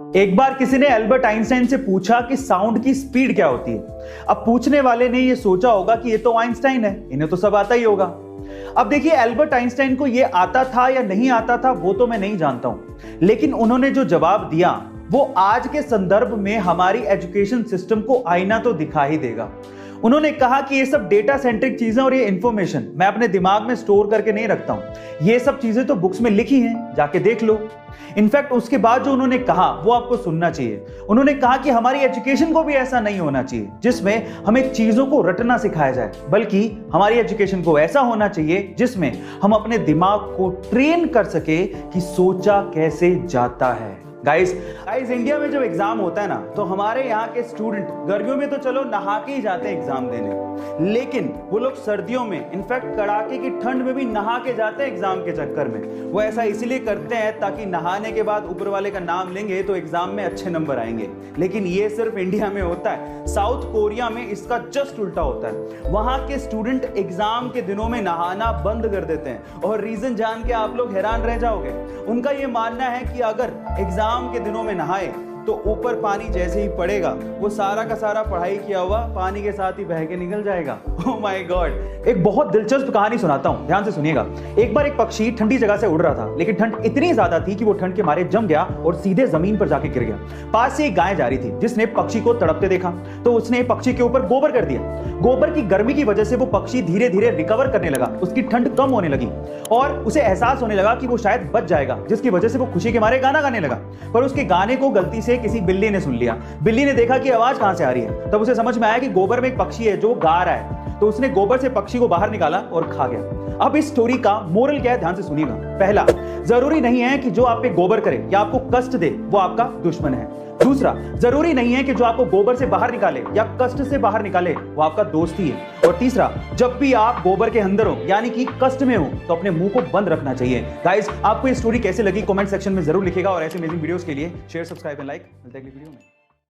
एक बार किसी ने एल्बर्ट आइंस्टाइन से पूछा कि साउंड की स्पीड क्या होती है। अब पूछने वाले ने यह सोचा होगा कि ये तो आइंस्टाइन है, इन्हें तो सब आता ही होगा। अब देखिए, एल्बर्ट आइंस्टाइन को यह आता था या नहीं आता था वो तो मैं नहीं जानता हूं, लेकिन उन्होंने जो जवाब दिया वो आज के संदर्भ में हमारी एजुकेशन सिस्टम को आईना तो दिखा ही देगा। उन्होंने कहा कि ये सब डेटा सेंट्रिक चीजें और ये इंफॉर्मेशन मैं अपने दिमाग में स्टोर करके नहीं रखता हूं, ये सब चीजें तो बुक्स में लिखी हैं, जाके देख लो। इनफैक्ट उसके बाद जो उन्होंने कहा वो आपको सुनना चाहिए। उन्होंने कहा कि हमारी एजुकेशन को भी ऐसा नहीं होना चाहिए जिसमें हमें चीजों को रटना सिखाया जाए, बल्कि हमारी एजुकेशन को ऐसा होना चाहिए जिसमें हम अपने दिमाग को ट्रेन कर सके कि सोचा कैसे जाता है। गाइस इंडिया में जब एग्जाम होता है ना, तो हमारे यहाँ के स्टूडेंट गर्मियों में तो चलो नहा के ही जाते हैं एग्जाम देने, लेकिन वो लोग सर्दियों में, इनफैक्ट कड़ाके की ठंड में भी नहा के जाते हैं एग्जाम के चक्कर में। वो ऐसा इसलिए करते हैं ताकि नहाने के बाद ऊपर वाले का नाम लेंगे तो एग्जाम में अच्छे नंबर आएंगे। लेकिन ये सिर्फ इंडिया में होता है, साउथ कोरिया में इसका जस्ट उल्टा होता है। वहां के स्टूडेंट एग्जाम के दिनों में नहाना बंद कर देते हैं, और रीजन जान के आप लोग हैरान रह जाओगे। उनका यह मानना है कि अगर एग्जाम के दिनों में नहाए तो ऊपर पानी जैसे ही पड़ेगा वो सारा का सारा पढ़ाई किया हुआ पानी के साथ ही बह के निकल जाएगा। Oh my God. एक बहुत दिलचस्प कहानी सुनाता हूं, ध्यान से सुनिएगा। एक बार एक पक्षी ठंडी जगह से उड़ रहा था, लेकिन ठंड इतनी ज्यादा थी कि वो ठंड के मारे जम गया और सीधे जमीन पर जाके गिर गया। पास से एक गाय जा रही थी, जिसने पक्षी को तड़पते देखा तो उसने पक्षी के ऊपर गोबर कर दिया। गोबर की गर्मी की वजह से वो पक्षी धीरे धीरे रिकवर करने लगा, उसकी ठंड कम होने लगी और उसे एहसास होने लगा कि वो शायद बच जाएगा, जिसकी वजह से वो खुशी के मारे गाना गाने लगा। पर उसके गाने को गलती से किसी बिल्ली ने सुन लिया। बिल्ली ने देखा कि आवाज कहां से आ रही है, तब उसे समझ में आया कि गोबर में एक पक्षी है जो गा रहा है, तो उसने गोबर से पक्षी को बाहर निकाला और खा गया। अब इस स्टोरी का मोरल क्या है, ध्यान से सुनिएगा। पहला, जरूरी नहीं है कि जो आप पे गोबर करे या आपको कष्ट दे वो आपका दुश्मन है। दूसरा, जरूरी नहीं है कि जो आपको गोबर से बाहर निकाले या कष्ट से बाहर निकाले वो आपका दोस्त ही है। और तीसरा, जब भी आप गोबर के अंदर हो यानी कि कष्ट में हो तो अपने मुंह को बंद रखना चाहिए। गाइस, आपको ये स्टोरी कैसे लगी कमेंट सेक्शन में जरूर लिखिएगा, और ऐसे अमेजिंग वीडियोस के लिए शेयर, सब्सक्राइब एंड लाइक। मिलते हैं अगली वीडियो में।